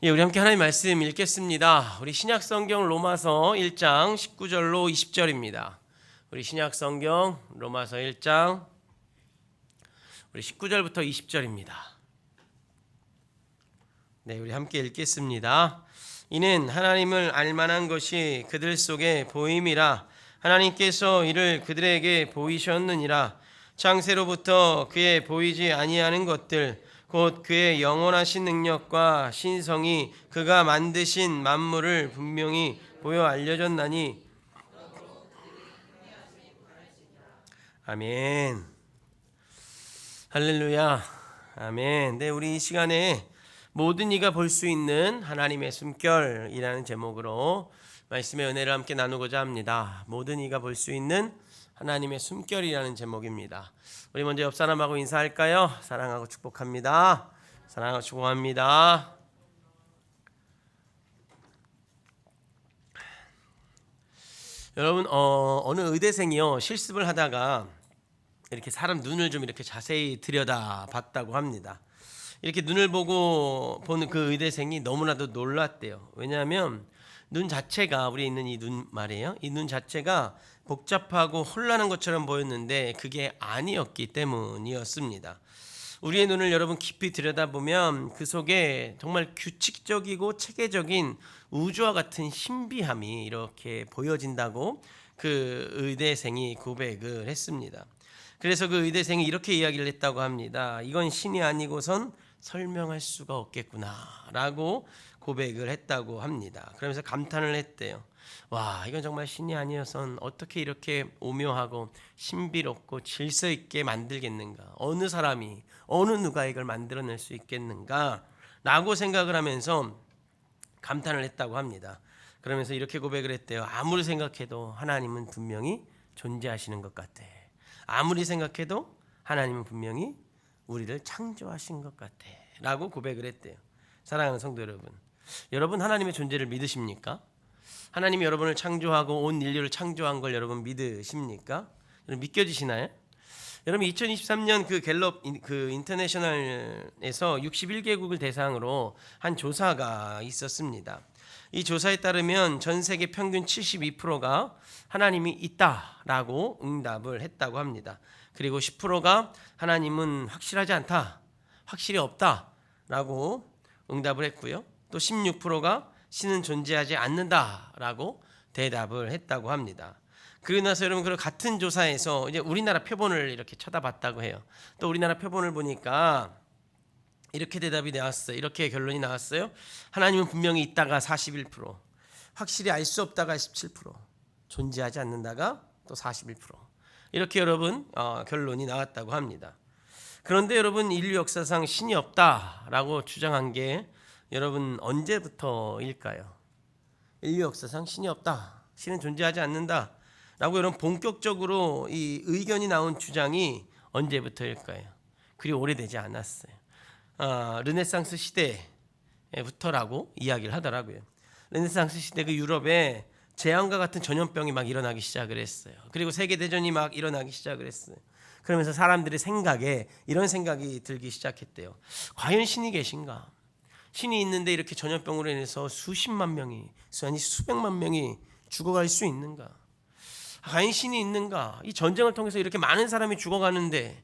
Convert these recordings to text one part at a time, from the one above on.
예, 우리 함께 하나님 말씀 읽겠습니다. 우리 신약성경 로마서 1장 19절로 20절입니다. 우리 신약성경 로마서 1장 우리 19절부터 20절입니다. 네, 우리 함께 읽겠습니다. 이는 하나님을 알만한 것이 그들 속에 보임이라 하나님께서 이를 그들에게 보이셨느니라. 창세로부터 그의 보이지 아니하는 것들 곧 그의 영원하신 능력과 신성이 그가 만드신 만물을 분명히 보여 알려졌나니. 아멘. 할렐루야. 아멘. 네, 우리 이 시간에 모든 이가 볼 수 있는 하나님의 숨결이라는 제목으로 말씀의 은혜를 함께 나누고자 합니다. 모든 이가 볼 수 있는 하나님의 숨결이라는 제목입니다. 우리 먼저 옆 사람하고 인사할까요? 사랑하고 축복합니다. 사랑하고 축복합니다. 여러분, 어느 의대생이요 실습을 하다가 이렇게 사람 눈을 좀 이렇게 자세히 들여다 봤다고 합니다. 이렇게 눈을 보고 보는 그 의대생이 너무나도 놀랐대요. 왜냐하면 눈 자체가, 우리 있는 이 눈 말이에요. 이 눈 자체가 복잡하고 혼란한 것처럼 보였는데 그게 아니었기 때문이었습니다. 우리의 눈을 여러분 깊이 들여다보면 그 속에 정말 규칙적이고 체계적인 우주와 같은 신비함이 이렇게 보여진다고 그 의대생이 고백을 했습니다. 그래서 그 의대생이 이렇게 이야기를 했다고 합니다. 이건 신이 아니고선 설명할 수가 없겠구나 라고 고백을 했다고 합니다. 그러면서 감탄을 했대요. 와, 이건 정말 신이 아니어선 어떻게 이렇게 오묘하고 신비롭고 질서 있게 만들겠는가, 어느 사람이 어느 누가 이걸 만들어낼 수 있겠는가 라고 생각을 하면서 감탄을 했다고 합니다. 그러면서 이렇게 고백을 했대요. 아무리 생각해도 하나님은 분명히 존재하시는 것 같아. 아무리 생각해도 하나님은 분명히 우리를 창조하신 것 같아 라고 고백을 했대요. 사랑하는 성도 여러분, 여러분 하나님의 존재를 믿으십니까? 하나님이 여러분을 창조하고 온 인류를 창조한 걸 여러분 믿으십니까? 여러분 믿겨지시나요? 여러분 2023년 그 갤럽 그 인터내셔널에서 61개국을 대상으로 한 조사가 있었습니다. 이 조사에 따르면 전 세계 평균 72%가 하나님이 있다라고 응답을 했다고 합니다. 그리고 10%가 하나님은 확실하지 않다, 확실히 없다라고 응답을 했고요. 또 16%가 신은 존재하지 않는다라고 대답을 했다고 합니다. 그러고 나서 여러분 그 같은 조사에서 이제 우리나라 표본을 이렇게 쳐다봤다고 해요. 또 우리나라 표본을 보니까 이렇게 대답이 나왔어요. 이렇게 결론이 나왔어요. 하나님은 분명히 있다가 41%, 확실히 알 수 없다가 17%, 존재하지 않는다가 또 41%. 이렇게 여러분 결론이 나왔다고 합니다. 그런데 여러분 인류 역사상 신이 없다라고 주장한 게 여러분 언제부터일까요? 인류 역사상 신이 없다, 신은 존재하지 않는다 라고 여러분 본격적으로 이 의견이 나온 주장이 언제부터일까요? 그리 오래되지 않았어요. 르네상스 시대부터라고 이야기를 하더라고요. 르네상스 시대 그 유럽에 재앙과 같은 전염병이 막 일어나기 시작을 했어요. 그리고 세계대전이 막 일어나기 시작을 했어요. 그러면서 사람들의 생각에 이런 생각이 들기 시작했대요. 과연 신이 계신가? 신이 있는데 이렇게 전염병으로 인해서 수십만 명이, 아니 수백만 명이 죽어갈 수 있는가? 과연 신이 있는가? 이 전쟁을 통해서 이렇게 많은 사람이 죽어가는데,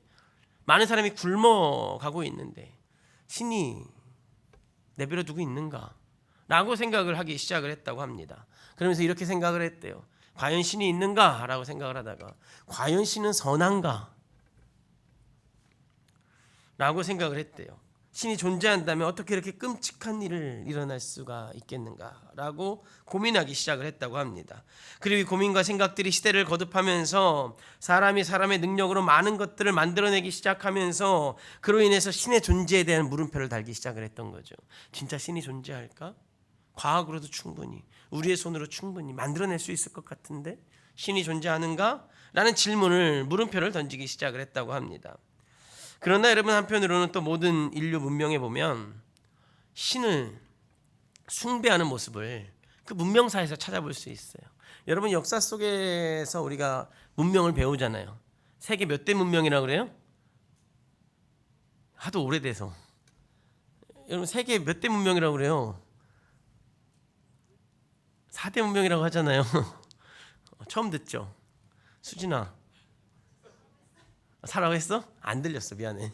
많은 사람이 굶어가고 있는데 신이 내버려 두고 있는가? 라고 생각을 하기 시작을 했다고 합니다. 그러면서 이렇게 생각을 했대요. 과연 신이 있는가? 라고 생각을 하다가 과연 신은 선한가? 라고 생각을 했대요. 신이 존재한다면 어떻게 이렇게 끔찍한 일을 일어날 수가 있겠는가라고 고민하기 시작을 했다고 합니다. 그리고 이 고민과 생각들이 시대를 거듭하면서 사람이 사람의 능력으로 많은 것들을 만들어내기 시작하면서 그로 인해서 신의 존재에 대한 물음표를 달기 시작을 했던 거죠. 진짜 신이 존재할까? 과학으로도 충분히, 우리의 손으로 충분히 만들어낼 수 있을 것 같은데 신이 존재하는가? 라는 질문을, 물음표를 던지기 시작을 했다고 합니다. 그러나 여러분 한편으로는 또 모든 인류 문명에 보면 신을 숭배하는 모습을 그 문명사에서 찾아볼 수 있어요. 여러분 역사 속에서 우리가 문명을 배우잖아요. 세계 몇 대 문명이라고 그래요? 하도 오래돼서. 여러분 세계 몇 대 문명이라고 그래요? 4대 문명이라고 하잖아요. 처음 듣죠? 수진아, 사라고 했어? 안 들렸어. 미안해.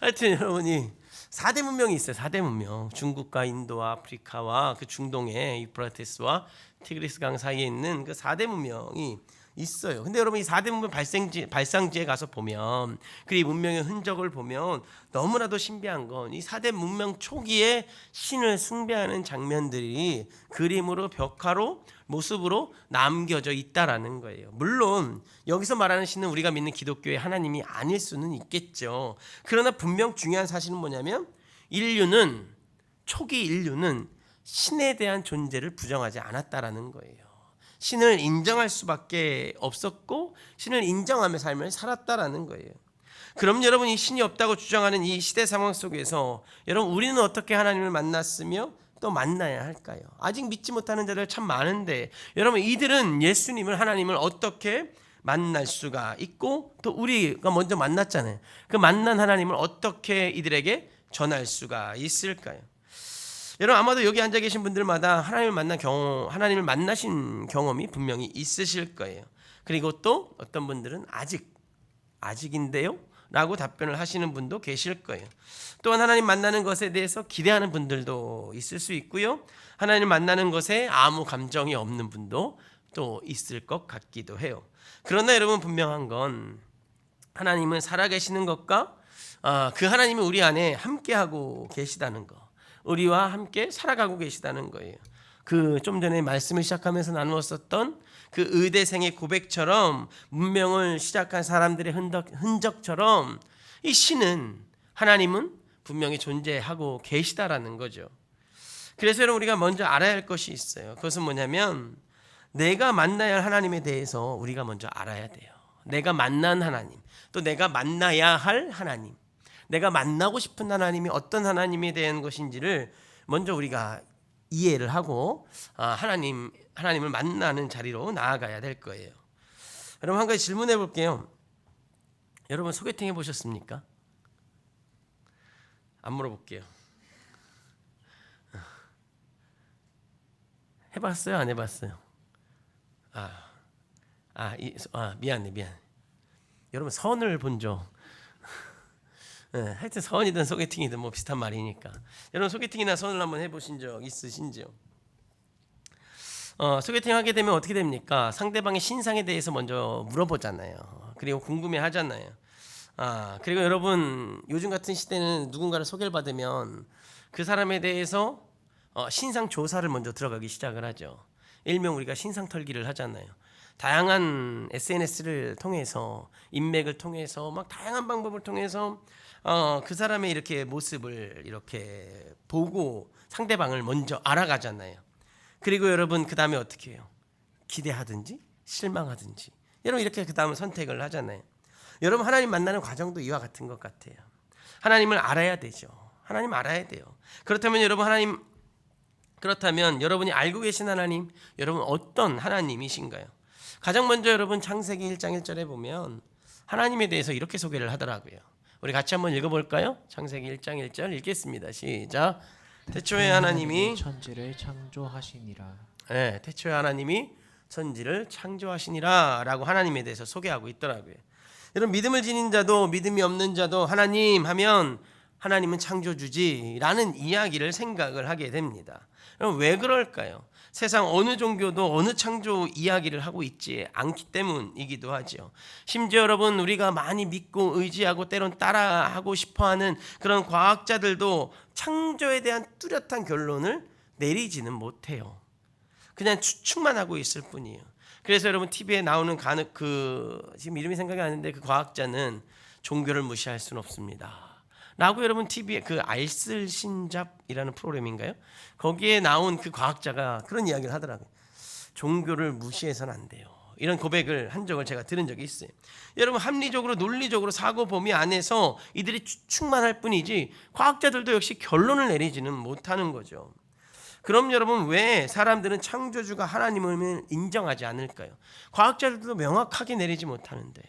하여튼 여러분이 4대 문명이 있어요. 4대 문명. 중국과 인도와 아프리카와 그 중동의 유프라테스와 티그리스 강 사이에 있는 그 4대 문명이 있어요. 근데 여러분 이 4대 문명 발상지에 가서 보면 그 이 문명의 흔적을 보면 너무나도 신비한 건 이 4대 문명 초기에 신을 숭배하는 장면들이 그림으로 벽화로 모습으로 남겨져 있다라는 거예요. 물론 여기서 말하는 신은 우리가 믿는 기독교의 하나님이 아닐 수는 있겠죠. 그러나 분명 중요한 사실은 뭐냐면 초기 인류는 신에 대한 존재를 부정하지 않았다라는 거예요. 신을 인정할 수밖에 없었고 신을 인정하며 삶을 살았다라는 거예요. 그럼 여러분 이 신이 없다고 주장하는 이 시대 상황 속에서 여러분 우리는 어떻게 하나님을 만났으며 또 만나야 할까요? 아직 믿지 못하는 자들 참 많은데 여러분 이들은 예수님을 하나님을 어떻게 만날 수가 있고 또 우리가 먼저 만났잖아요. 그 만난 하나님을 어떻게 이들에게 전할 수가 있을까요? 여러분 아마도 여기 앉아 계신 분들마다 하나님을 만나신 경험이 분명히 있으실 거예요. 그리고 또 어떤 분들은 아직인데요? 라고 답변을 하시는 분도 계실 거예요. 또한 하나님 만나는 것에 대해서 기대하는 분들도 있을 수 있고요. 하나님 만나는 것에 아무 감정이 없는 분도 또 있을 것 같기도 해요. 그러나 여러분 분명한 건 하나님은 살아계시는 것과 그 하나님이 우리 안에 함께하고 계시다는 거, 우리와 함께 살아가고 계시다는 거예요. 그 좀 전에 말씀을 시작하면서 나누었었던 그 의대생의 고백처럼 문명을 시작한 사람들의 흔적처럼 이 신은 하나님은 분명히 존재하고 계시다라는 거죠. 그래서 여러분 우리가 먼저 알아야 할 것이 있어요. 그것은 뭐냐면 내가 만나야 할 하나님에 대해서 우리가 먼저 알아야 돼요. 내가 만난 하나님, 또 내가 만나야 할 하나님, 내가 만나고 싶은 하나님이 어떤 하나님에 대한 것인지를 먼저 우리가 이해를 하고 하나님을 만나는 자리로 나아가야 될 거예요. 여러분 한 가지 질문해 볼게요. 여러분 소개팅 해보셨습니까? 안 물어볼게요. 해봤어요? 안 해봤어요? 미안해. 여러분 선을 본 적 하여튼 선이든 소개팅이든 뭐 비슷한 말이니까 여러분 소개팅이나 선을 한번 해보신 적 있으신지요? 소개팅 하게 되면 어떻게 됩니까? 상대방의 신상에 대해서 먼저 물어보잖아요. 그리고 궁금해하잖아요. 그리고 여러분 요즘 같은 시대는 누군가를 소개를 받으면 그 사람에 대해서 신상 조사를 먼저 들어가기 시작을 하죠. 일명 우리가 신상 털기를 하잖아요. 다양한 SNS를 통해서 인맥을 통해서 막 다양한 방법을 통해서 그 사람의 이렇게 모습을 이렇게 보고 상대방을 먼저 알아가잖아요. 그리고 여러분 그 다음에 어떻게 해요? 기대하든지 실망하든지 여러분 이렇게 그 다음에 선택을 하잖아요. 여러분 하나님 만나는 과정도 이와 같은 것 같아요. 하나님을 알아야 되죠. 하나님 알아야 돼요. 그렇다면 여러분이 알고 계신 하나님, 여러분 어떤 하나님이신가요? 가장 먼저 여러분 창세기 1장 1절에 보면 하나님에 대해서 이렇게 소개를 하더라고요. 우리 같이 한번 읽어볼까요? 창세기 1장 1절 읽겠습니다. 시작. 태초에 하나님이 천지를 창조하시니라. 네, 태초에 하나님이 천지를 창조하시니라 라고 하나님에 대해서 소개하고 있더라고요. 여러분 믿음을 지닌 자도 믿음이 없는 자도 하나님 하면 하나님은 창조주지라는 이야기를 생각을 하게 됩니다. 여러분 왜 그럴까요? 세상 어느 종교도 어느 창조 이야기를 하고 있지 않기 때문이기도 하죠. 심지어 여러분 우리가 많이 믿고 의지하고 때론 따라하고 싶어하는 그런 과학자들도 창조에 대한 뚜렷한 결론을 내리지는 못해요. 그냥 추측만 하고 있을 뿐이에요. 그래서 여러분 TV에 나오는 지금 이름이 생각이 안 나는데 그 과학자는 종교를 무시할 수는 없습니다 라고 여러분 TV에 그 알쓸신잡이라는 프로그램인가요? 거기에 나온 그 과학자가 그런 이야기를 하더라고요. 종교를 무시해서는 안 돼요. 이런 고백을 한 적을 제가 들은 적이 있어요. 여러분 합리적으로 논리적으로 사고 범위 안에서 이들이 추측만 할 뿐이지 과학자들도 역시 결론을 내리지는 못하는 거죠. 그럼 여러분 왜 사람들은 창조주가 하나님을 인정하지 않을까요? 과학자들도 명확하게 내리지 못하는데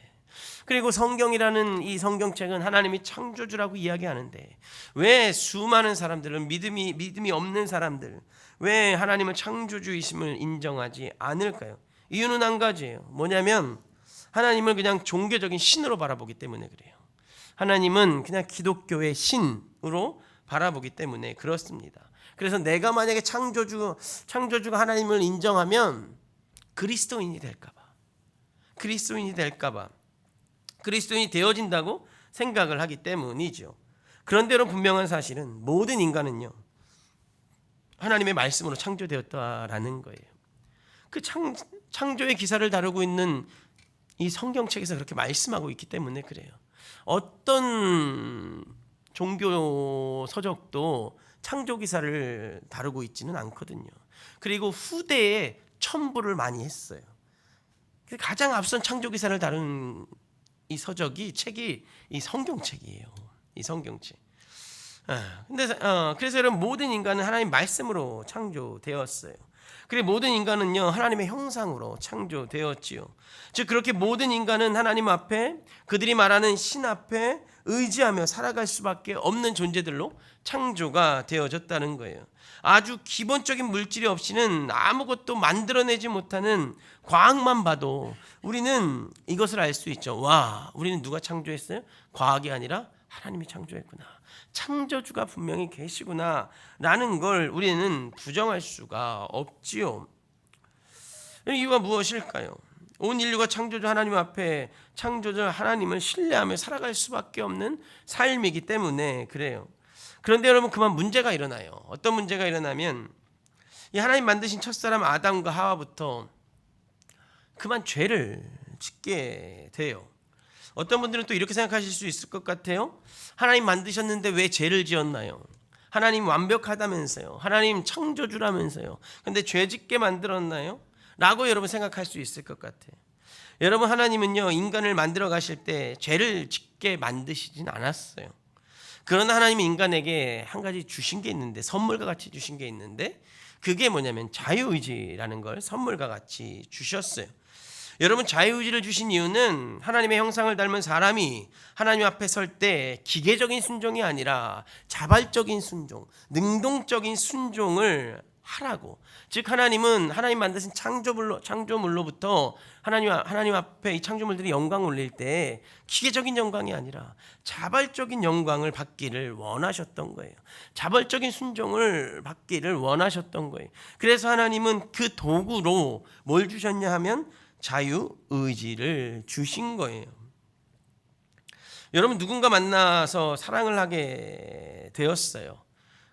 그리고 성경이라는 이 성경책은 하나님이 창조주라고 이야기하는데 왜 수많은 사람들은 믿음이 없는 사람들 왜 하나님은 창조주이심을 인정하지 않을까요? 이유는 한 가지예요. 뭐냐면 하나님을 그냥 종교적인 신으로 바라보기 때문에 그래요. 하나님은 그냥 기독교의 신으로 바라보기 때문에 그렇습니다. 그래서 내가 만약에 창조주가 하나님을 인정하면 그리스도인이 될까봐 그리스도인이 되어진다고 생각을 하기 때문이죠. 그런데 여러분 분명한 사실은 모든 인간은요 하나님의 말씀으로 창조되었다라는 거예요. 그 창조의 기사를 다루고 있는 이 성경책에서 그렇게 말씀하고 있기 때문에 그래요. 어떤 종교 서적도 창조 기사를 다루고 있지는 않거든요. 그리고 후대에 첨부를 많이 했어요. 가장 앞선 창조 기사를 다룬 이 책이 이 성경책이에요. 이 성경책. 그래서 여러분 모든 인간은 하나님 말씀으로 창조되었어요. 그리고 모든 인간은요 하나님의 형상으로 창조되었지요. 즉 그렇게 모든 인간은 하나님 앞에 그들이 말하는 신 앞에 의지하며 살아갈 수밖에 없는 존재들로 창조가 되어졌다는 거예요. 아주 기본적인 물질이 없이는 아무것도 만들어내지 못하는 과학만 봐도 우리는 이것을 알 수 있죠. 와, 우리는 누가 창조했어요? 과학이 아니라 하나님이 창조했구나. 창조주가 분명히 계시구나 라는 걸 우리는 부정할 수가 없지요. 이유가 무엇일까요? 온 인류가 창조주 하나님 앞에 창조주 하나님을 신뢰하며 살아갈 수밖에 없는 삶이기 때문에 그래요. 그런데 여러분 그만 문제가 일어나요. 어떤 문제가 일어나면 이 하나님 만드신 첫사람 아담과 하와부터 그만 죄를 짓게 돼요. 어떤 분들은 또 이렇게 생각하실 수 있을 것 같아요. 하나님 만드셨는데 왜 죄를 지었나요? 하나님 완벽하다면서요. 하나님 창조주라면서요. 근데 죄 짓게 만들었나요? 라고 여러분 생각할 수 있을 것 같아요. 여러분 하나님은요 인간을 만들어 가실 때 죄를 짓게 만드시진 않았어요. 그러나 하나님이 인간에게 한 가지 주신 게 있는데 선물과 같이 주신 게 있는데 그게 뭐냐면 자유의지라는 걸 선물과 같이 주셨어요. 여러분 자유의지를 주신 이유는 하나님의 형상을 닮은 사람이 하나님 앞에 설 때 기계적인 순종이 아니라 자발적인 순종, 능동적인 순종을 하라고. 즉 하나님은 하나님 만드신 창조물로부터 하나님 앞에 이 창조물들이 영광을 올릴 때 기계적인 영광이 아니라 자발적인 영광을 받기를 원하셨던 거예요. 자발적인 순종을 받기를 원하셨던 거예요. 그래서 하나님은 그 도구로 뭘 주셨냐 하면 자유의지를 주신 거예요. 여러분 누군가 만나서 사랑을 하게 되었어요.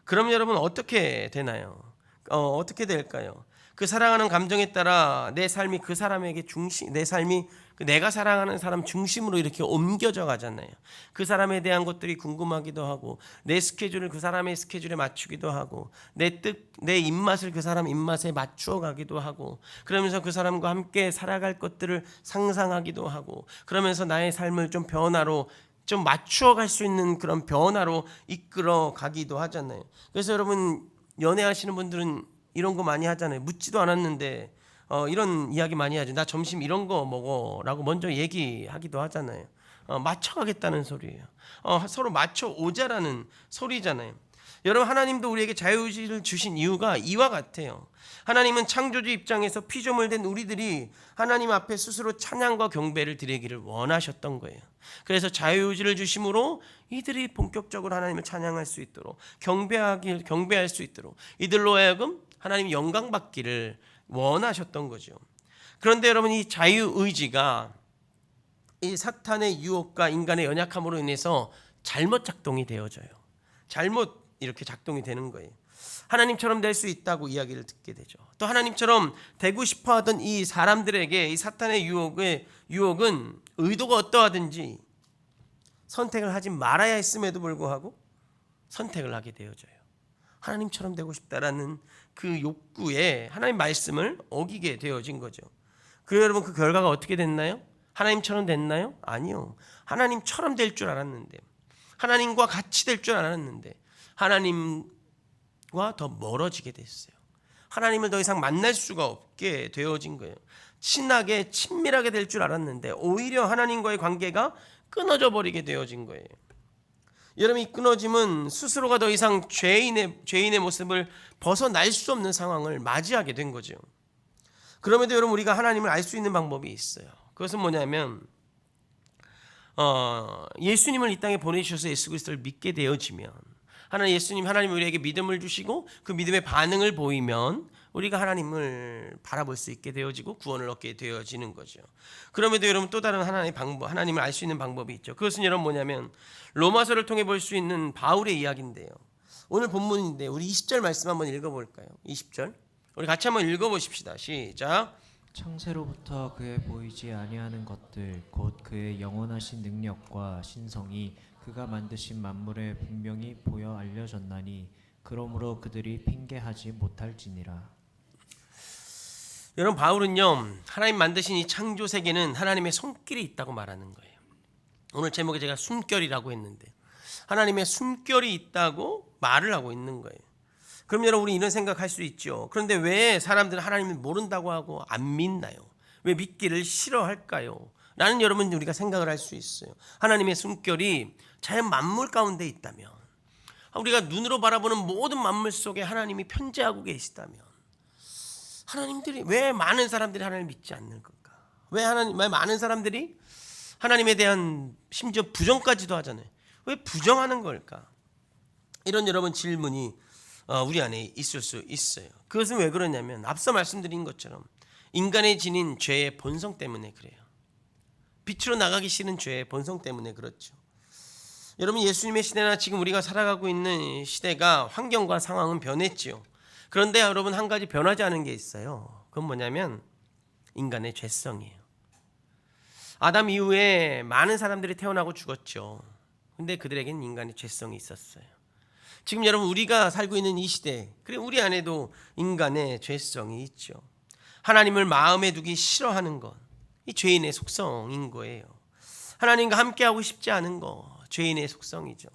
그럼 여러분 어떻게 되나요? 어떻게 될까요? 그 사랑하는 감정에 따라 내 삶이 그 사람에게 내 삶이 내가 사랑하는 사람 중심으로 이렇게 옮겨져 가잖아요. 그 사람에 대한 것들이 궁금하기도 하고 내 스케줄을 그 사람의 스케줄에 맞추기도 하고 내 입맛을 그 사람 입맛에 맞추어 가기도 하고 그러면서 그 사람과 함께 살아갈 것들을 상상하기도 하고 그러면서 나의 삶을 좀 변화로 좀 맞추어 갈 수 있는 그런 변화로 이끌어 가기도 하잖아요. 그래서 여러분 연애하시는 분들은 이런 거 많이 하잖아요. 묻지도 않았는데 이런 이야기 많이 하죠. 나 점심 이런 거 먹어라고 먼저 얘기하기도 하잖아요. 맞춰가겠다는 소리예요. 서로 맞춰오자라는 소리잖아요. 여러분 하나님도 우리에게 자유의지를 주신 이유가 이와 같아요. 하나님은 창조주 입장에서 피조물 된 우리들이 하나님 앞에 스스로 찬양과 경배를 드리기를 원하셨던 거예요. 그래서 자유의지를 주심으로 이들이 본격적으로 하나님을 찬양할 수 있도록 경배할 수 있도록 이들로 하여금 하나님 영광 받기를 원하셨던 거죠. 그런데 여러분 이 자유의지가 이 사탄의 유혹과 인간의 연약함으로 인해서 잘못 작동이 되어져요. 잘못 이렇게 작동이 되는 거예요. 하나님처럼 될 수 있다고 이야기를 듣게 되죠. 또 하나님처럼 되고 싶어하던 이 사람들에게 이 사탄의 유혹은 의도가 어떠하든지 선택을 하지 말아야 했음에도 불구하고 선택을 하게 되어져요. 하나님처럼 되고 싶다라는 그 욕구에 하나님 말씀을 어기게 되어진 거죠. 그리고 여러분 그 결과가 어떻게 됐나요? 하나님처럼 됐나요? 아니요. 하나님처럼 될 줄 알았는데 하나님과 같이 될 줄 알았는데 하나님과 더 멀어지게 됐어요. 하나님을 더 이상 만날 수가 없게 되어진 거예요. 친하게 친밀하게 될 줄 알았는데 오히려 하나님과의 관계가 끊어져 버리게 되어진 거예요. 여러분, 이 끊어짐은 스스로가 더 이상 죄인의 모습을 벗어날 수 없는 상황을 맞이하게 된 거죠. 그럼에도 여러분, 우리가 하나님을 알 수 있는 방법이 있어요. 그것은 뭐냐면 예수님을 이 땅에 보내주셔서 예수 그리스도를 믿게 되어지면 하나님 우리에게 믿음을 주시고 그 믿음의 반응을 보이면 우리가 하나님을 바라볼 수 있게 되어지고 구원을 얻게 되어지는 거죠. 그럼에도 여러분, 또 다른 하나님을 알 수 있는 방법이 있죠. 그것은 여러분 뭐냐면 로마서를 통해 볼 수 있는 바울의 이야기인데요. 오늘 본문인데 우리 20절 말씀 한번 읽어볼까요? 20절 우리 같이 한번 읽어보십시다. 시작. 창세로부터 그의 보이지 아니하는 것들 곧 그의 영원하신 능력과 신성이 그가 만드신 만물에 분명히 보여 알려졌나니 그러므로 그들이 핑계하지 못할지니라. 여러분, 바울은요, 하나님 만드신 이 창조 세계는 하나님의 손길이 있다고 말하는 거예요. 오늘 제목에 제가 숨결이라고 했는데 하나님의 숨결이 있다고 말을 하고 있는 거예요. 그럼 여러분, 우리 이런 생각할 수 있죠. 그런데 왜 사람들은 하나님을 모른다고 하고 안 믿나요? 왜 믿기를 싫어할까요? 라는 여러분, 우리가 생각을 할 수 있어요. 하나님의 숨결이 자연 만물 가운데 있다면, 우리가 눈으로 바라보는 모든 만물 속에 하나님이 편재하고 계시다면, 하나님들이 왜 많은 사람들이 하나님을 믿지 않는 걸까? 왜 많은 사람들이 하나님에 대한 심지어 부정까지도 하잖아요. 왜 부정하는 걸까? 이런 여러분 질문이 우리 안에 있을 수 있어요. 그것은 왜 그러냐면 앞서 말씀드린 것처럼 인간의 지닌 죄의 본성 때문에 그래요. 빛으로 나가기 싫은 죄의 본성 때문에 그렇죠. 여러분, 예수님의 시대나 지금 우리가 살아가고 있는 시대가 환경과 상황은 변했지요. 그런데 여러분, 한 가지 변하지 않은 게 있어요. 그건 뭐냐면 인간의 죄성이에요. 아담 이후에 많은 사람들이 태어나고 죽었죠. 근데 그들에겐 인간의 죄성이 있었어요. 지금 여러분, 우리가 살고 있는 이 시대, 그리고 우리 안에도 인간의 죄성이 있죠. 하나님을 마음에 두기 싫어하는 것, 이 죄인의 속성인 거예요. 하나님과 함께하고 싶지 않은 거, 죄인의 속성이죠.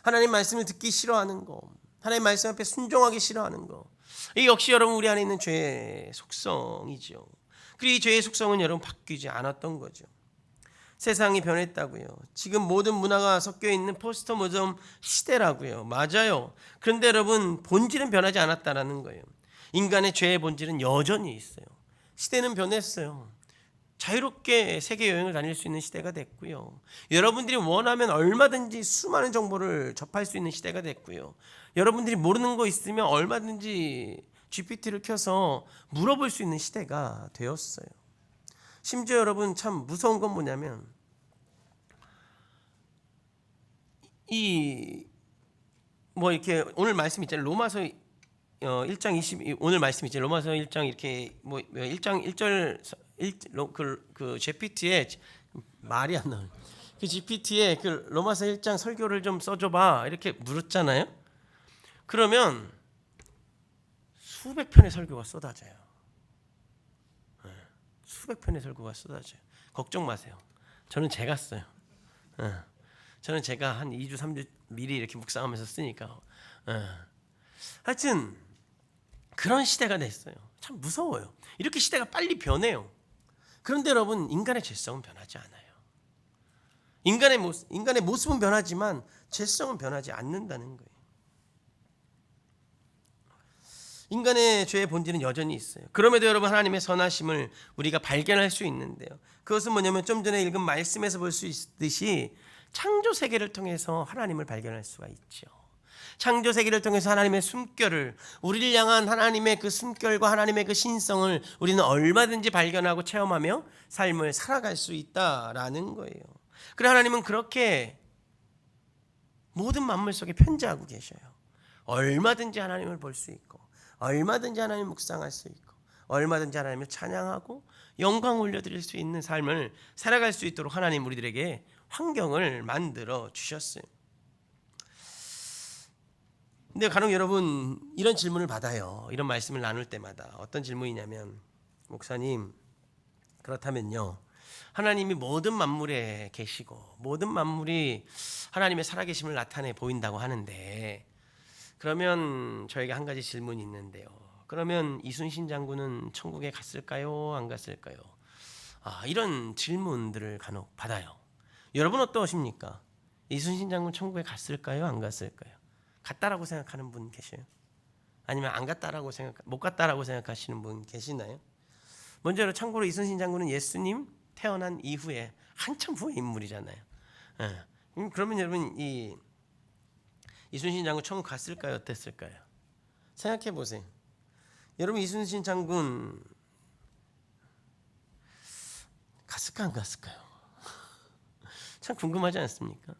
하나님 말씀을 듣기 싫어하는 거, 하나님 말씀 앞에 순종하기 싫어하는 거, 이 역시 여러분 우리 안에 있는 죄의 속성이죠. 그리고 이 죄의 속성은 여러분 바뀌지 않았던 거죠. 세상이 변했다고요. 지금 모든 문화가 섞여 있는 포스트 모던 시대라고요. 맞아요. 그런데 여러분, 본질은 변하지 않았다라는 거예요. 인간의 죄의 본질은 여전히 있어요. 시대는 변했어요. 자유롭게 세계 여행을 다닐 수 있는 시대가 됐고요. 여러분들이 원하면 얼마든지 수많은 정보를 접할 수 있는 시대가 됐고요. 여러분들이 모르는 거 있으면 얼마든지 GPT를 켜서 물어볼 수 있는 시대가 되었어요. 심지어 여러분, 참 무서운 건 뭐냐면 이렇게 오늘 말씀 있잖아요. 로마서 1장 20 오늘 말씀 있잖아요. 로마서 1장 이렇게 1장 1절 그 GPT에 말이 안 나와요. 그 GPT에 그 로마서 1장 설교를 좀 써줘봐 이렇게 물었잖아요. 그러면 수백 편의 설교가 쏟아져요. 수백 편의 설교가 쏟아져요. 걱정 마세요. 저는 제가 써요. 저는 제가 한 2주 3주 미리 이렇게 묵상하면서 쓰니까. 하여튼 그런 시대가 됐어요. 참 무서워요. 이렇게 시대가 빨리 변해요. 그런데 여러분, 인간의 죄성은 변하지 않아요. 인간의 모습은 변하지만 죄성은 변하지 않는다는 거예요. 인간의 죄의 본질은 여전히 있어요. 그럼에도 여러분, 하나님의 선하심을 우리가 발견할 수 있는데요. 그것은 뭐냐면 좀 전에 읽은 말씀에서 볼 수 있듯이 창조 세계를 통해서 하나님을 발견할 수가 있죠. 창조 세계를 통해서 하나님의 숨결을, 우리를 향한 하나님의 그 숨결과 하나님의 그 신성을 우리는 얼마든지 발견하고 체험하며 삶을 살아갈 수 있다라는 거예요. 그래, 하나님은 그렇게 모든 만물 속에 편재하고 계셔요. 얼마든지 하나님을 볼 수 있고, 얼마든지 하나님을 묵상할 수 있고, 얼마든지 하나님을 찬양하고 영광 올려드릴 수 있는 삶을 살아갈 수 있도록 하나님 우리들에게 환경을 만들어 주셨어요. 근데 간혹 여러분, 이런 질문을 받아요. 이런 말씀을 나눌 때마다 어떤 질문이냐면, 목사님, 그렇다면요, 하나님이 모든 만물에 계시고 모든 만물이 하나님의 살아계심을 나타내 보인다고 하는데, 그러면 저에게 한 가지 질문이 있는데요. 그러면 이순신 장군은 천국에 갔을까요? 안 갔을까요? 이런 질문들을 간혹 받아요. 여러분 어떠십니까? 이순신 장군 천국에 갔을까요? 안 갔을까요? 갔다라고 생각하는 분 계세요? 아니면 안 갔다라고 못 갔다라고 생각하시는 분 계시나요? 먼저 참고로 이순신 장군은 예수님 태어난 이후에 한참 후의 인물이잖아요. 그러면 여러분 이순신 장군 천국 갔을까요? 어땠을까요? 생각해 보세요. 여러분 이순신 장군 갔을까 안 갔을까요? 참 궁금하지 않습니까?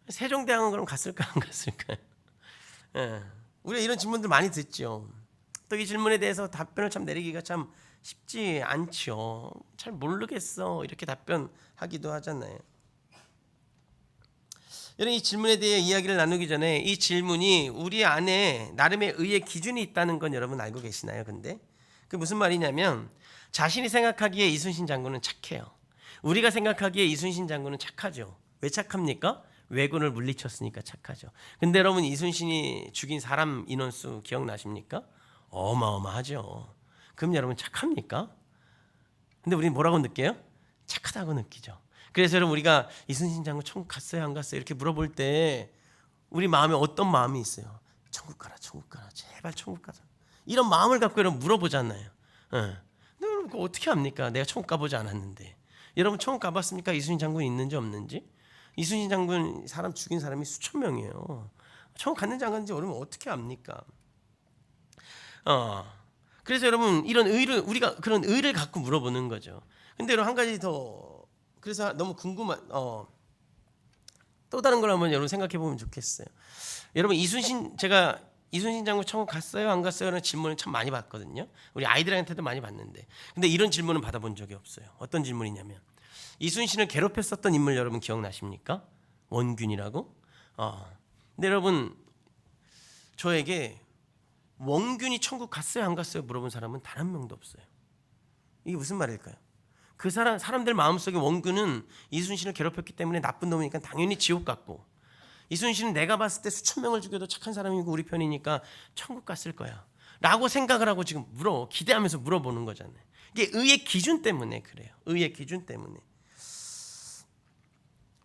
세종대왕은 그럼 갔을까 안 갔을까요? 우리가 이런 질문들 많이 듣죠. 또 이 질문에 대해서 답변을 참 내리기가 참 쉽지 않죠. 잘 모르겠어 이렇게 답변하기도 하잖아요. 여러분 이 질문에 대해 이야기를 나누기 전에 이 질문이 우리 안에 나름의 의의 기준이 있다는 건 여러분 알고 계시나요? 근데 그 무슨 말이냐면 자신이 생각하기에 이순신 장군은 착해요. 우리가 생각하기에 이순신 장군은 착하죠. 왜 착합니까? 왜군을 물리쳤으니까 착하죠. 근데 여러분 이순신이 죽인 사람 인원수 기억나십니까? 어마어마하죠. 그럼 여러분 착합니까? 근데 우리는 뭐라고 느껴요? 착하다고 느끼죠. 그래서 여러분 우리가 이순신 장군 천국 갔어요 안 갔어요 이렇게 물어볼 때 우리 마음에 어떤 마음이 있어요? 천국 가라 천국 가라 제발 천국 가자 이런 마음을 갖고 여러분 물어보잖아요. 근데 여러분 그거 어떻게 합니까? 내가 천국 가보지 않았는데. 여러분 천국 가봤습니까? 이순신 장군이 있는지 없는지? 이순신 장군 사람 죽인 사람이 수천 명이에요. 천국 갔는지 안 갔는지 여러분 어떻게 압니까? 그래서 여러분 이런 의를 우리가 그런 의를 갖고 물어보는 거죠. 근데 여러분 한 가지 더 그래서 너무 궁금한 또 다른 걸 한번 여러분 생각해 보면 좋겠어요. 여러분 제가 이순신 장군 천국 갔어요 안 갔어요? 라는 질문을 참 많이 받거든요. 우리 아이들한테도 많이 받는데 근데 이런 질문은 받아본 적이 없어요. 어떤 질문이냐면 이순신을 괴롭혔었던 인물 여러분 기억나십니까? 원균이라고. 근데 여러분 저에게 원균이 천국 갔어요 안 갔어요 물어본 사람은 단 한 명도 없어요. 이게 무슨 말일까요? 그 사람들 마음속에 원균은 이순신을 괴롭혔기 때문에 나쁜 놈이니까 당연히 지옥 갔고 이순신은 내가 봤을 때 수천 명을 죽여도 착한 사람이고 우리 편이니까 천국 갔을 거야 라고 생각을 하고 지금 기대하면서 물어보는 거잖아요. 이게 의의 기준 때문에 그래요. 의의 기준 때문에.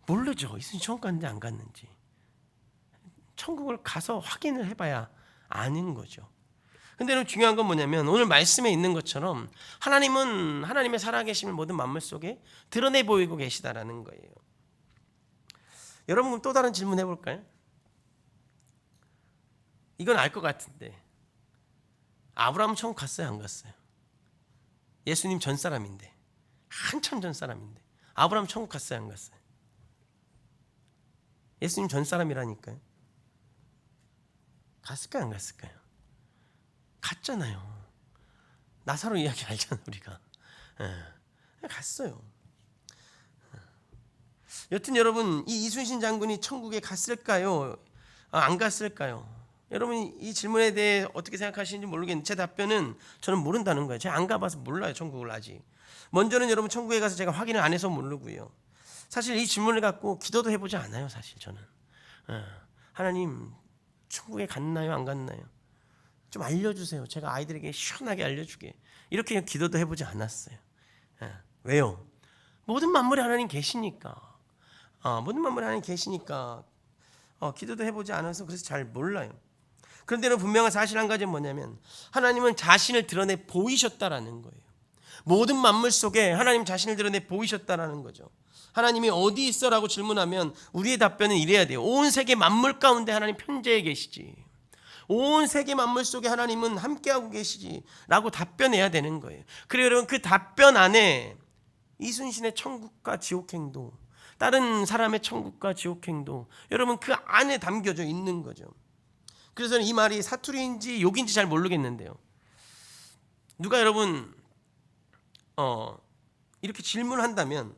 모르죠. 이순신 천국 갔는지 안 갔는지. 천국을 가서 확인을 해봐야 아는 거죠. 근데 중요한 건 뭐냐면 오늘 말씀에 있는 것처럼 하나님은 하나님의 살아계심을 모든 만물 속에 드러내 보이고 계시다라는 거예요. 여러분 또 다른 질문 해볼까요? 이건 알 것 같은데 아브라함 천국 갔어요 안 갔어요? 예수님 전 사람인데 한참 전 사람인데 아브라함 천국 갔어요 안 갔어요? 예수님 전 사람이라니까요. 갔을까요 안 갔을까요? 갔잖아요. 나사로 이야기 알잖아요 우리가. 갔어요. 여튼 여러분 이 이순신 장군이 천국에 갔을까요? 안 갔을까요? 여러분 이 질문에 대해 어떻게 생각하시는지 모르겠는데 제 답변은 저는 모른다는 거예요. 제가 안 가봐서 몰라요 천국을 아직. 먼저는 여러분 천국에 가서 제가 확인을 안 해서 모르고요. 사실 이 질문을 갖고 기도도 해보지 않아요 사실 저는. 하나님 천국에 갔나요 안 갔나요? 좀 알려주세요. 제가 아이들에게 시원하게 알려주게. 이렇게 기도도 해보지 않았어요. 왜요? 모든 만물에 하나님 계시니까. 모든 만물에 하나님 계시니까 기도도 해보지 않아서 그래서 잘 몰라요. 그런데 분명한 사실 한 가지는 뭐냐면 하나님은 자신을 드러내 보이셨다라는 거예요. 모든 만물 속에 하나님 자신을 드러내 보이셨다라는 거죠. 하나님이 어디 있어라고 질문하면 우리의 답변은 이래야 돼요. 온 세계 만물 가운데 하나님 편재해 계시지. 온 세계 만물 속에 하나님은 함께하고 계시지 라고 답변해야 되는 거예요. 그리고 여러분 그 답변 안에 이순신의 천국과 지옥행도 다른 사람의 천국과 지옥행도 여러분 그 안에 담겨져 있는 거죠. 그래서 이 말이 사투리인지 욕인지 잘 모르겠는데요. 누가 여러분 이렇게 질문한다면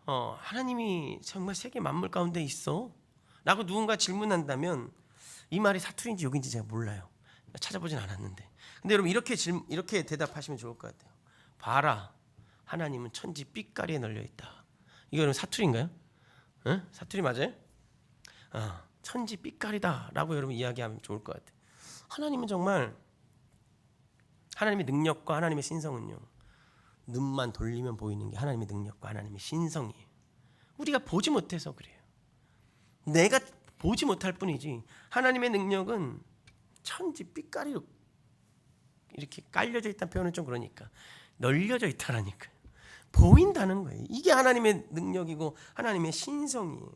하나님이 정말 세계 만물 가운데 있어? 라고 누군가 질문한다면 이 말이 사투리인지 욕인지 제가 몰라요. 찾아보진 않았는데. 근데 여러분 이렇게 대답하시면 좋을 것 같아요. 봐라, 하나님은 천지 삐까리에 널려 있다. 이거 여러분 사투리인가요? 사투리 맞아요? 천지 삐까리다라고 여러분 이야기하면 좋을 것 같아요. 하나님은 정말 하나님의 능력과 하나님의 신성은요, 눈만 돌리면 보이는 게 하나님의 능력과 하나님의 신성이에요. 우리가 보지 못해서 그래요. 내가 보지 못할 뿐이지 하나님의 능력은 천지 삐까리로 이렇게 깔려져 있다는 표현은 좀 그러니까 널려져 있다라니까요. 보인다는 거예요. 이게 하나님의 능력이고 하나님의 신성이에요.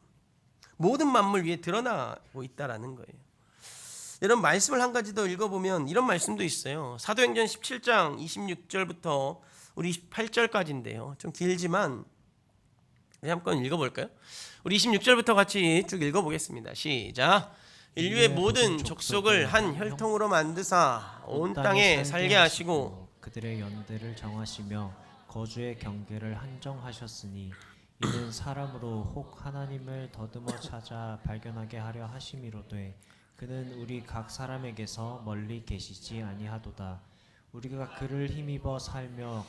모든 만물 위에 드러나고 있다라는 거예요. 여러분, 말씀을 한 가지 더 읽어보면 이런 말씀도 있어요. 사도행전 17장 26절부터 우리 28절까지인데요. 좀 길지만 우리 한번 읽어볼까요? 우리 26절부터 같이 쭉 읽어보겠습니다. 시작. 인류의 모든 족속을 한 혈통으로 만드사 온 땅에 살게 하시고 그들의 연대를 정하시며 거주의 경계를 한정하셨으니 이는 사람으로 혹 하나님을 더듬어 찾아 발견하게 하려 하심이로되 그는 우리 각 사람에게서 멀리 계시지 아니하도다. 우리가 그를 힘입어 살며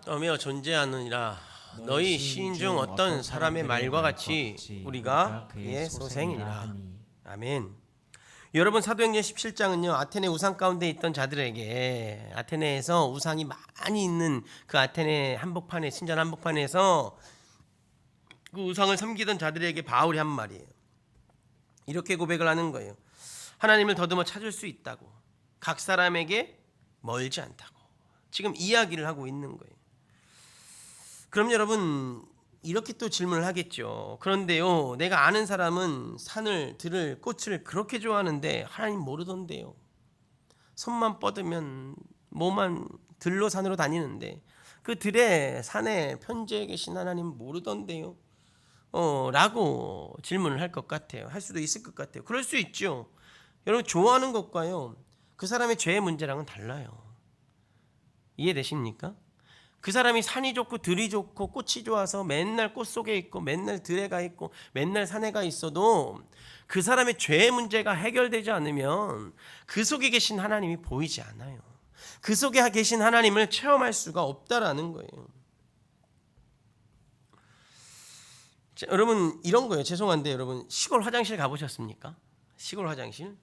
떠며 존재하느니라. 너희 시인 중 어떤 사람의 말과 같이 우리가 그의 소생이라. 아멘. 여러분, 사도행전 17장은요 아테네 우상 가운데 있던 자들에게, 아테네에서 우상이 많이 있는 그 아테네 한복판에, 신전 한복판에서 그 우상을 섬기던 자들에게 바울이 한 말이에요. 이렇게 고백을 하는 거예요. 하나님을 더듬어 찾을 수 있다고, 각 사람에게 멀지 않다고 지금 이야기를 하고 있는 거예요. 그럼 여러분, 이렇게 또 질문을 하겠죠. 그런데요, 내가 아는 사람은 산을, 들을, 꽃을 그렇게 좋아하는데 하나님 모르던데요. 손만 뻗으면 뭐만 들로 산으로 다니는데 그 들에 산에 편지에 계신 하나님 모르던데요. 라고 질문을 할 것 같아요. 할 수도 있을 것 같아요. 그럴 수 있죠. 여러분, 좋아하는 것과요 그 사람의 죄의 문제랑은 달라요. 이해되십니까? 그 사람이 산이 좋고 들이 좋고 꽃이 좋아서 맨날 꽃 속에 있고 맨날 들에 가 있고 맨날 산에 가 있어도 그 사람의 죄의 문제가 해결되지 않으면 그 속에 계신 하나님이 보이지 않아요. 그 속에 계신 하나님을 체험할 수가 없다라는 거예요. 자, 여러분, 이런 거예요. 죄송한데 여러분, 시골 화장실 가보셨습니까? 시골 화장실?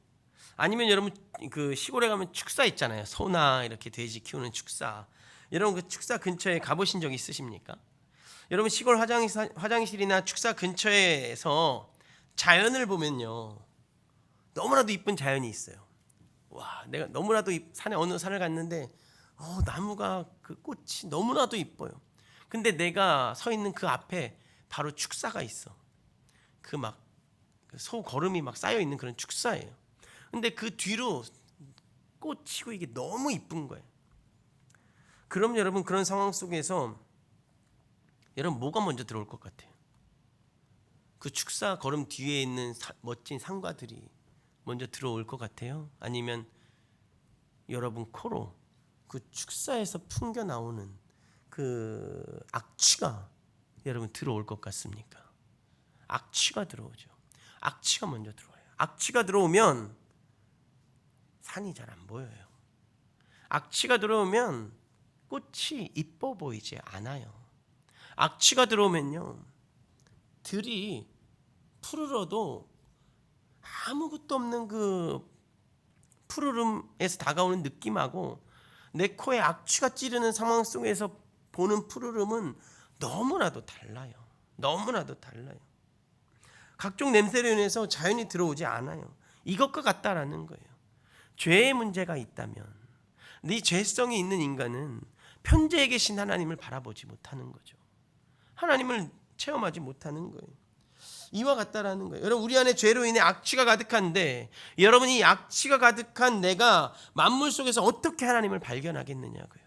아니면 여러분 그 시골에 가면 축사 있잖아요. 소나 이렇게 돼지 키우는 축사. 여러분 그 축사 근처에 가보신 적 있으십니까? 여러분, 시골 화장실이나 축사 근처에서 자연을 보면요 너무나도 이쁜 자연이 있어요. 와, 내가 너무나도 산에, 어느 산을 갔는데 나무가, 그 꽃이 너무나도 이뻐요. 근데 내가 서 있는 그 앞에 바로 축사가 있어. 그 막 소 거름이 막 쌓여 있는 그런 축사예요. 근데 그 뒤로 꽃이고 이게 너무 이쁜 거예요. 그럼 여러분, 그런 상황 속에서 여러분 뭐가 먼저 들어올 것 같아요? 그 축사 걸음 뒤에 있는 멋진 상가들이 먼저 들어올 것 같아요? 아니면 여러분 코로 그 축사에서 풍겨 나오는 그 악취가 여러분 들어올 것 같습니까? 악취가 들어오죠. 악취가 먼저 들어와요. 악취가 들어오면 산이 잘 안 보여요. 악취가 들어오면 꽃이 이뻐 보이지 않아요. 악취가 들어오면요 들이 푸르러도 아무것도 없는 그 푸르름에서 다가오는 느낌하고 내 코에 악취가 찌르는 상황 속에서 보는 푸르름은 너무나도 달라요. 너무나도 달라요. 각종 냄새로 인해서 자연이 들어오지 않아요. 이것과 같다라는 거예요. 죄의 문제가 있다면, 네 죄성이 있는 인간은 편재에 계신 하나님을 바라보지 못하는 거죠. 하나님을 체험하지 못하는 거예요. 이와 같다라는 거예요. 여러분, 우리 안에 죄로 인해 악취가 가득한데, 여러분이 악취가 가득한 내가 만물 속에서 어떻게 하나님을 발견하겠느냐고요.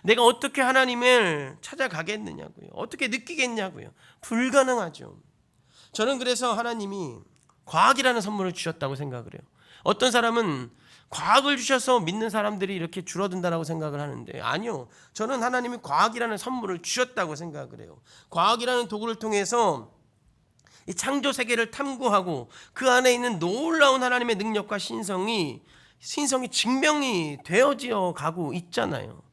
내가 어떻게 하나님을 찾아가겠느냐고요. 어떻게 느끼겠냐고요. 불가능하죠. 저는 그래서 하나님이 과학이라는 선물을 주셨다고 생각을 해요. 어떤 사람은 과학을 주셔서 믿는 사람들이 이렇게 줄어든다라고 생각을 하는데, 아니요, 저는 하나님이 과학이라는 선물을 주셨다고 생각을 해요. 과학이라는 도구를 통해서 이 창조 세계를 탐구하고 그 안에 있는 놀라운 하나님의 능력과 신성이 증명이 되어지어 가고 있잖아요.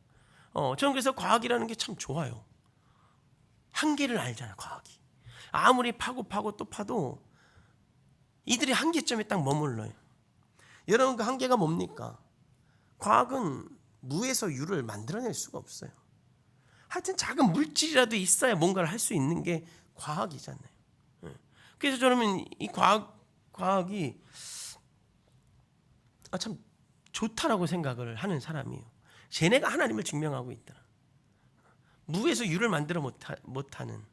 저는 그래서 과학이라는 게 참 좋아요. 한계를 알잖아요. 과학이 아무리 파고 또 파도 이들이 한계점에 딱 머물러요. 여러분 그 한계가 뭡니까? 과학은 무에서 유를 만들어낼 수가 없어요. 하여튼 작은 물질이라도 있어야 뭔가를 할 수 있는 게 과학이잖아요. 그래서 저는 이 과학이 참 좋다라고 생각을 하는 사람이에요. 쟤네가 하나님을 증명하고 있다. 무에서 유를 만들어 못하는,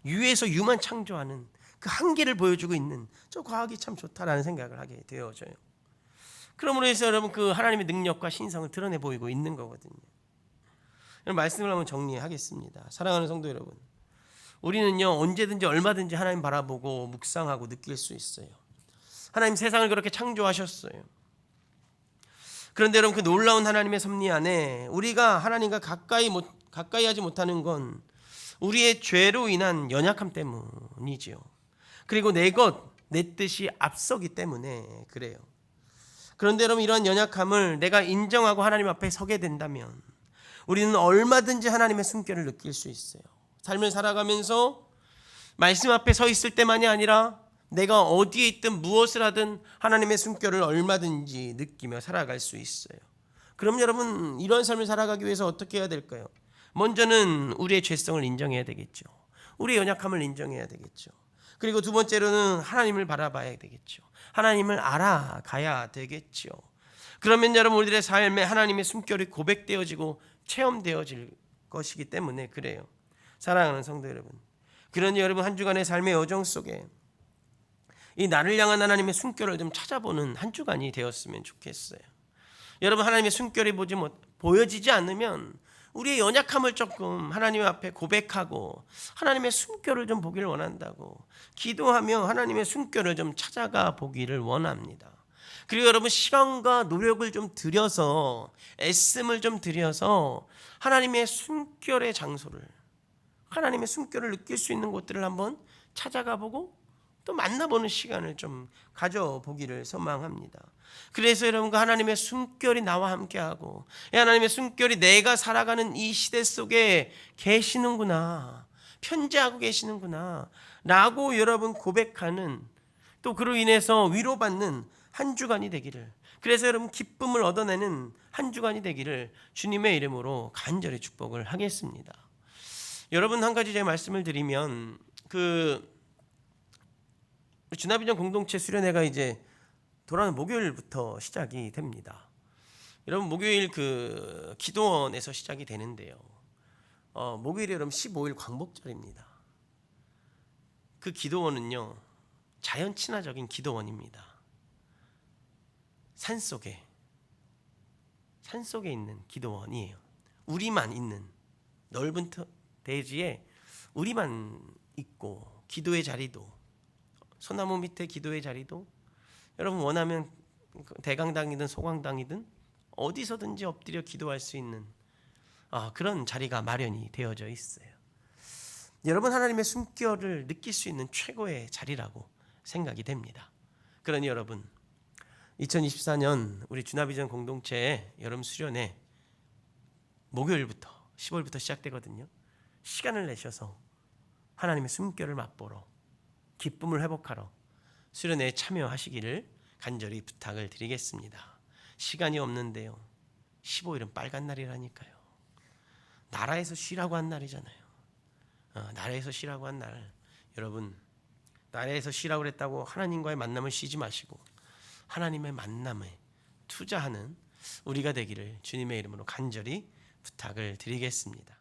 유에서 유만 창조하는 그 한계를 보여주고 있는 저 과학이 참 좋다라는 생각을 하게 되어져요. 그러므로 해서 여러분 그 하나님의 능력과 신성을 드러내 보이고 있는 거거든요. 말씀을 한번 정리하겠습니다. 사랑하는 성도 여러분, 우리는요 언제든지 얼마든지 하나님 바라보고 묵상하고 느낄 수 있어요. 하나님 세상을 그렇게 창조하셨어요. 그런데 여러분 그 놀라운 하나님의 섭리 안에 우리가 하나님과 가까이 하지 못하는 건 우리의 죄로 인한 연약함 때문이지요. 그리고 내 뜻이 앞서기 때문에 그래요. 그런데 여러분 이러한 연약함을 내가 인정하고 하나님 앞에 서게 된다면 우리는 얼마든지 하나님의 숨결을 느낄 수 있어요. 삶을 살아가면서 말씀 앞에 서 있을 때만이 아니라 내가 어디에 있든 무엇을 하든 하나님의 숨결을 얼마든지 느끼며 살아갈 수 있어요. 그럼 여러분 이런 삶을 살아가기 위해서 어떻게 해야 될까요? 먼저는 우리의 죄성을 인정해야 되겠죠. 우리의 연약함을 인정해야 되겠죠. 그리고 두 번째로는 하나님을 바라봐야 되겠죠. 하나님을 알아가야 되겠죠. 그러면 여러분 우리들의 삶에 하나님의 숨결이 고백되어지고 체험되어질 것이기 때문에 그래요. 사랑하는 성도 여러분, 그러니 여러분 한 주간의 삶의 여정 속에 이 나를 향한 하나님의 숨결을 좀 찾아보는 한 주간이 되었으면 좋겠어요. 여러분 하나님의 숨결이 보여지지 않으면 우리의 연약함을 조금 하나님 앞에 고백하고 하나님의 숨결을 좀 보기를 원한다고 기도하며 하나님의 숨결을 좀 찾아가 보기를 원합니다. 그리고 여러분 시간과 노력을 좀 들여서 애씀을 좀 들여서 하나님의 숨결의 장소를, 하나님의 숨결을 느낄 수 있는 곳들을 한번 찾아가 보고 또 만나보는 시간을 좀 가져보기를 소망합니다. 그래서 여러분과 하나님의 숨결이 나와 함께하고 하나님의 숨결이 내가 살아가는 이 시대 속에 계시는구나, 편재하고 계시는구나 라고 여러분 고백하는, 또 그로 인해서 위로받는 한 주간이 되기를, 그래서 여러분 기쁨을 얻어내는 한 주간이 되기를 주님의 이름으로 간절히 축복을 하겠습니다. 여러분 한 가지 제가 말씀을 드리면 주나비전 공동체 수련회가 이제 돌아오는 목요일부터 시작이 됩니다. 여러분 목요일 그 기도원에서 시작이 되는데요. 목요일이 여러분 15일 광복절입니다. 그 기도원은요 자연 친화적인 기도원입니다. 산속에 있는 기도원이에요. 우리만 있는 넓은 대지에 우리만 있고 기도의 자리도, 소나무 밑에 기도의 자리도 여러분 원하면 대강당이든 소강당이든 어디서든지 엎드려 기도할 수 있는 그런 자리가 마련이 되어져 있어요. 여러분 하나님의 숨결을 느낄 수 있는 최고의 자리라고 생각이 됩니다. 그러니 여러분 2024년 우리 주나비전 공동체의 여름 수련회 목요일부터 15일부터 시작되거든요. 시간을 내셔서 하나님의 숨결을 맛보러, 기쁨을 회복하러 수련회에 참여하시기를 간절히 부탁을 드리겠습니다. 시간이 없는데요. 15일은 빨간 날이라니까요. 나라에서 쉬라고 한 날이잖아요. 나라에서 쉬라고 한 날, 여러분 나라에서 쉬라고 그랬다고 하나님과의 만남을 쉬지 마시고 하나님의 만남에 투자하는 우리가 되기를 주님의 이름으로 간절히 부탁을 드리겠습니다.